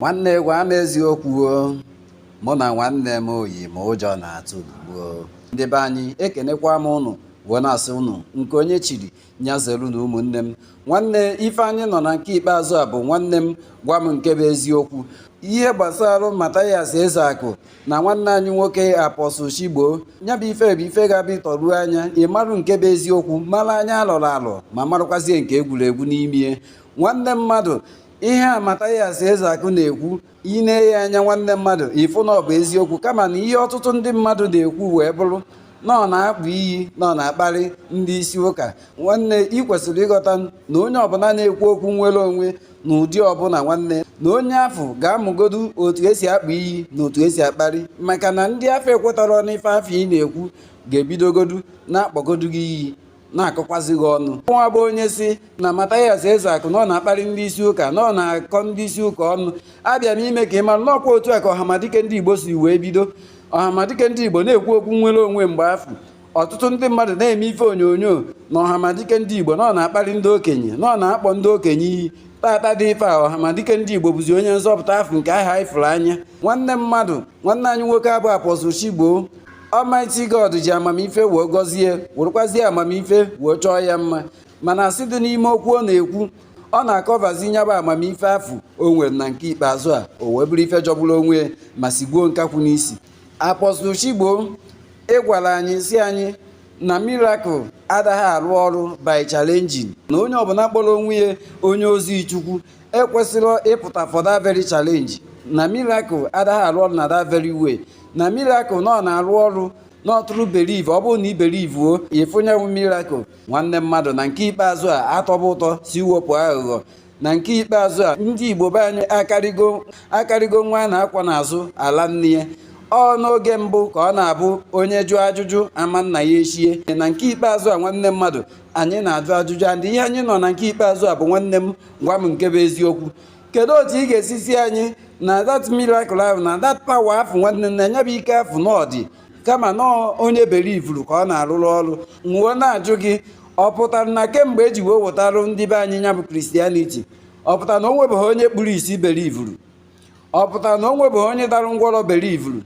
Nwanne gwa m eziokwu o, mụ na nwanne m oyi ma ụjọ na-atụ ugbu. Ndị be anyị ekenekwa m ụnụ wee na-asị ụnụ nke onye chiri nyazelu na ụmụnne m. Nwanne ife anyị nọ na nke ikpeazụ a bụ nwanne m gwa m nke bụ eziokwu ihe gbasara Mathias Ezeaku na nwanne anyị nwoke Apostle Chigbo. Ya bụ ife bụ ife ga-abịa ịtọruo anya ịmarụ nke bụ eziokwu mara anya alọrọ alọ ma marụkwazie nke egwuregwu n'ime nwanne mmadụ. Ihe a Mathias Ezeaku na-ekwu ine ya anya nwanne mmadụ ịfụ na ọ bụ eziokwu, kama na ihe ọtụtụ ndị mmadụ na-ekwu wee bụrụ na ọ na-akpụ iyi na ọ na-akparị ndị isi ụka. Nwanne ị kwesịrị ịghọta na onye ọbụla na-ekwu okwu nwere onwe na ụdị ọbụla nwanne na onye afọ ga-amụgodu otu esi akpụ iyi na otu esi akparị, maka na ndị afọ ekwetara n'ife afọ ị na-ekwu ga-ebidogodu na-akpọgodu gị iyi na-akọkwazi gị ọnụ. Nwa bụ onye si na Mathias Ezeaku na ọ na-akparị ndị isi ụka na ọ na-akọ ndị isi ụka ọnụ. Abịa m ime ka ị mara n'ọkwa otu a ka ọhamadike ndị Igbo si wee bido. Ọhamadike ndị Igbo na-ekwu okwu nwere onwe mgbe afọ ọtụtụ ndị mmadụ na-eme ife onyonyo na ọhamadike ndị Igbo na ọ na-akparị ndị okenye na ọ na-akpọ ndị okenye iyi. Tata dị ife a ọhamadike ndị Igbo bụzi onye nzọpụta afọ nke aha ifuru anya. Nwanne mmadụ nwanne anyị nwoke abụ Apostle Chigbo, Almighty God ji amamife wee gọzie werekwazie amamife wee chọọ ya mma, mana asị dị n'ime okwu ọ na-ekwu ọ na-akọvazi nyaba amamife afọ o nwere na nke ikpeazụ a o wee bụrụ ife jọgburu onwe ma sigbuo nkakwu n'isi. Apostle Chigbo ịgwara anyị si anyị na miracle adaghị arụ ọrụ by challenging, na onye ọbụla kpọrọ onwe ya onye ozi Chukwu ekwesịrị ịpụta for that very challenge. Na miracle adaghị arụ ọrụ na that very way. Na miracle na ọ na-arụ ọrụ n'ọtụrụ believe. Ọ bụrụ na i believe o ịfụnyewu miracle nwanne mmadụ. Na nke ikpeazụ a atọba ụtọ si wepụ aghụghọ. Na nke ikpeazụ a ndị Igbo be anyị akarịgo nwa na-akwa n'azụ ala nne ya. Ọ n'oge mbụ ka ọ na-abụ onye jụọ ajụjụ ama nna ya echie. Na nke ikpeazụ a nwanne mmadụ anyị na-ajụ ajụjụ andị ihe anyị nọ na nke ikpeazụ a bụ nwanne m gwa m nke bụ eziokwu. Kedu otu ị ga-esisi anyị na that miracle ahụ na that power afọ nwanne na anya bụ ike afọ n'ọdị kama na onye belivuru ka ọ na-arụrụ ọrụ. Nwuo na-ajụ gị ọ pụtara na kemgbe eji wee wetarụ ndị be anyị ya bụ Christianity ọ pụtara na o nwebeghị onye kpuru isi belivuru? Ọ pụtara na o nwebeghị onye dara ngwọrọ belivuru?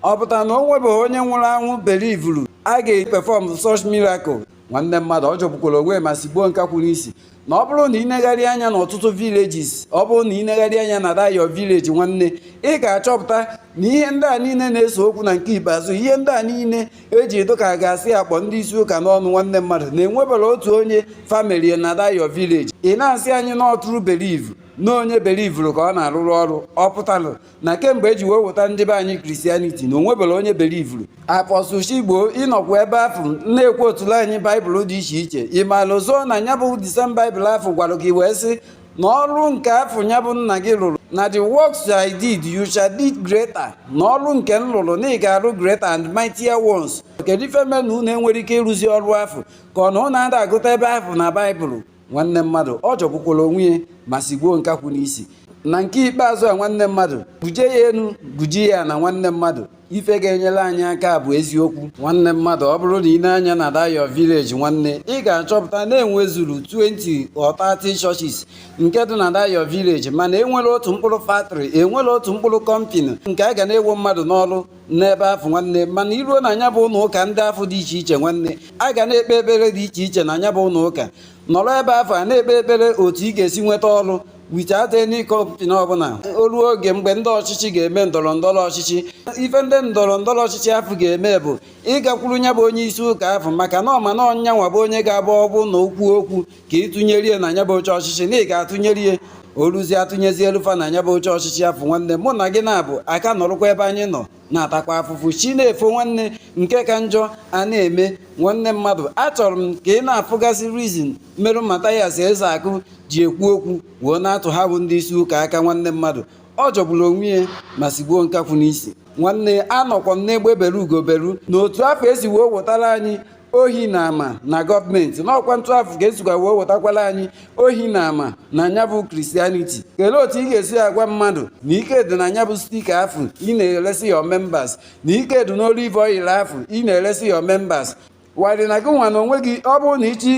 Ọ pụtara na o nwebeghị onye nwụrụ anwụ belivuru a ga-perform such miracle? Nwanne mmadụ ọ jọgbukwara onwe ma sigbuo nkakwu n'isi. Na ọ bụrụ na ị negharị anya n'ọtụtụ villages, ọ bụrụ na ị negharị anya na dayo village nwanne, ị ga-achọpụta na ihe ndị a niile na-eso okwu na nke ikpeazụ, ihe ndị a niile eji edo ka a ga-asị akpọ ndị isi ụka n'ọnụ nwanne mmadụ na-enwebara otu onye family na dayo village. Ị na-asị anyị na ọtụrụ believe na onye belivuru ka ọ na-arụrụ ọrụ. Ọ pụtara na kemgbe eji wee weta ndị be anyị Christianity na onwebara onye belivuru. Apostle Chigbo ịnọkwa ebe afọ na-ekwu otule anyị baịbụl dị iche iche. Ị maara ozo na ya bụ December baịbụl afọ gwara gị wee sị na ọrụ nke afọ ya bụ nna gị rụrụ na the works I did you shall do greater, na ọrụ nke m rụrụ na ị ga-arụ greater and mightier ones. Kedu ife mere na unu enwere ike ịrụzi ọrụ afọ ka ọ na ụ na-ada agụta ebe afọ na baịbụl? Nwanne mmadụ ọ jọgbukwara onwe ya ma sigbuo nkakwu n'isi. Na nke ikpeazụ a nwanne mmadụ buje ya enu buje ya na nwanne mmadụ ife ga-enyere anyị aka bụ eziokwu. Nwanne mmadụ ọ bụrụ na ị na-anya na dayo village nwanne, ị ga-achọpụta na enwezuru 20 or 30 churches nke dị na dayo village, mana enwere otu mkpụrụ factory, enwere otu mkpụrụ company nke a ga na-ewo mmadụ n'ọrụ n'ebe afọ nwanne. Mana iruo na anya bụ ụlọ ụka ndị afọ dị iche iche nwanne, a ga na-ekpe ekpere dị iche iche na anya bụ ụlọ ụka. Nọrọ ebe afọ a na-ekpe ekpere otu ị ga-esi nweta ọrụ without any company ọbụla. O ruo oge mgbe ndị ọchịchị ga-eme ndọrọ ndọrọ ọchịchị, ife ndị ndọrọ ndọrọ ọchịchị afọ ga-eme bụ ịgakwuru ya bụ onye isi ụka afọ, maka na ọma na ọnya nwa bụ onye ga-abụ ọbụ na okwu ka ịtụnyerie na ya bụ oche ọchịchị na ị ga-atụnyerie oruzi atụnyezie elufa na ya bụ oche ọchịchị afọ nwanne. Mụ na gị na-abụ aka nọrụkwa ebe anyị nọ na-atakwa afụfụ chi na-efo nwanne nke ka njọ a na-eme. Nwanne mmadụ achọrọ m ka ị na-afụgasị reason merụ Mathias Ezeaku ji ekwu okwu wee na-atụ ha bụ ndị isi ụka aka. Nwanne mmadụ ọ jọgburu onwe ya ma sigbuo nkakwu n'isi. Nwanne anọkwa m n'egbe bere ugo beru na otu afọ esi wee wetara anyị ohi na ama na gọọmenti, n'ọkwa ntụ afọ ga-esikwa wee wetakwala anyị ohi na ama na anya bụ Christianity. Kelee otu ị ga-esi agwa mmadụ na ike dị na anya bụ stika afọ ị na-eresi your members, na ike dị n'olive oil afọ ị na-eresi your members. Wadị na gị nwa na onwe gị ọ bụrụ na ịchọ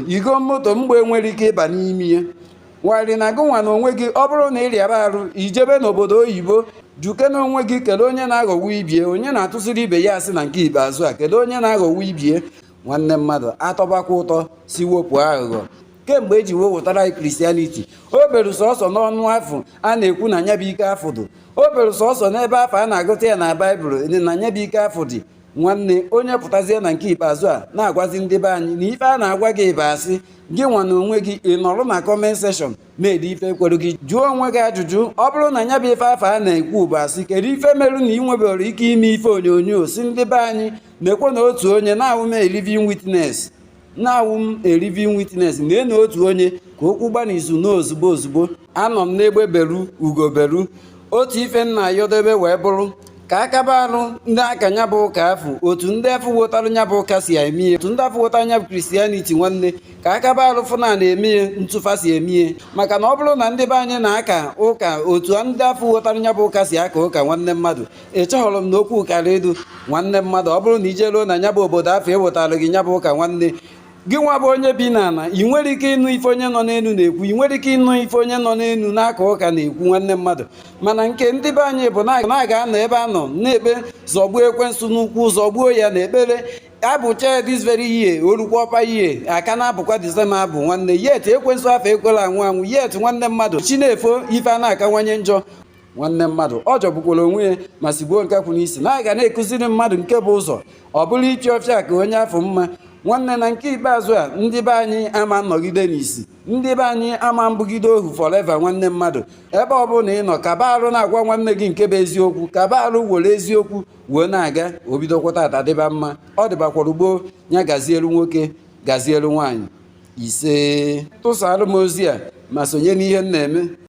igo moto mgbe nwere ike ịba n'ime ya warị na gị nwa na onwe gị ọ bụrụ na ị rịara arụ ijebe n'obodo oyibo juke na onwe gị kedu onye na-aghọgbu ibie, onye na-atụsiri ibe ya asị na nke ikpeazụ a kedu onye na-aghọgbu ibie. Nwanne mmadụ atọbakwa ụtọ si wepụ aghụghọ. Kemgbe eji wepụtara Kristianiti o beru sọsọ n'ọnụ afọ a na-ekwu na nya bụ ike afọ dị, o beru sọsọ n'ebe afọ a na-agụta ya na Baịbụl na nya bụ ike afọ dị. Nwanne onye pụtazie na nke ikpeazụ a na-agwazi ndị be anyị na ife a na-agwa gị bụ asị, gị nwa na onwe gị ị nọrọ na kọment sekshọn na-ede ife kwere gị. Jụọ onwe gị ajụjụ, ọ bụrụ na nya bụ ife afọ a na-ekwu bụ asị, kedu ife merụ na ị nwebere ike ime ife onyonyo si ndị be anyị na-ekwe na otu onye na-awụ m living witness na-ene otu onye ka okwu gbanizu n'ozugbo ozugbo. Anọ m n'egbe beru ugo beru. Otu ife nna yọdebe wee bụrụ ka akaba arụ ndị aka nya bụ ụka afụ, otu ndị afọ wotara nya bụ ụka si eme ya, otu ndị afọ wotara nya bụ Kristianiti nwanne ka akaba arụ fụna na-eme ya ntụfa si eme ya. Maka na ọ bụrụ na ndị be anyị na-aka ụka otu ndị afọ wotara nya bụ ụka si aka ụka, nwanne mmadụ echọghọrọ m na okwu ụkara edu. Nwanne mmadụ ọ bụrụ na ijeruo na nya bụ obodo afọ ewetara gị nya bụ ụka, nwanne gị nwa bụ onye bi n'ala ị nwere ike ịnụ ife onye nọ n'elu na-ekwu, ị nwere ike ịnụ ife onye nọ n'elu n'aka ụka na-ekwu. Nwanne mmadụ mana nke ndị be anyị bụ na-aga anọ ebe a nọ na-ekpe zọgbuo ekwensu n'ụkwụ, zọgbuo ya na ekpere abụcha this very year orukwa ọpa ihe aka na-abụkwa Disemba abụ. Nwanne yet ekwensu afọ ekwela anwụ anwụ, yet nwanne mmadụ chi na-efo ife a na-akawanye njọ. Nwanne mmadụ ọ jọgbukwara onwe ya ma sigbuo nke kwụ n'isi na-aga na-ekụziri mmadụ nke bụ ụzọ ọ bụrụ ichi ọfịa ka onye afọ mma. Nwanne na nke ikpeazụ a ndị be anyị ama nnọgide n'isi, ndị be anyị ama mbugide ohu forever. Nwanne mmadụ ebe ọ bụla ị nọ kaba arụ na-agwa nwanne gị nke bụ eziokwu, kaba arụ were eziokwu wee na-aga obidokwa tata dịba mma. Ọ dịbakwara ugbo ya gazielu nwoke gazielu nwaanyị ise. Tụsaalụ m ozi a ma sonye n'ihe m na-eme.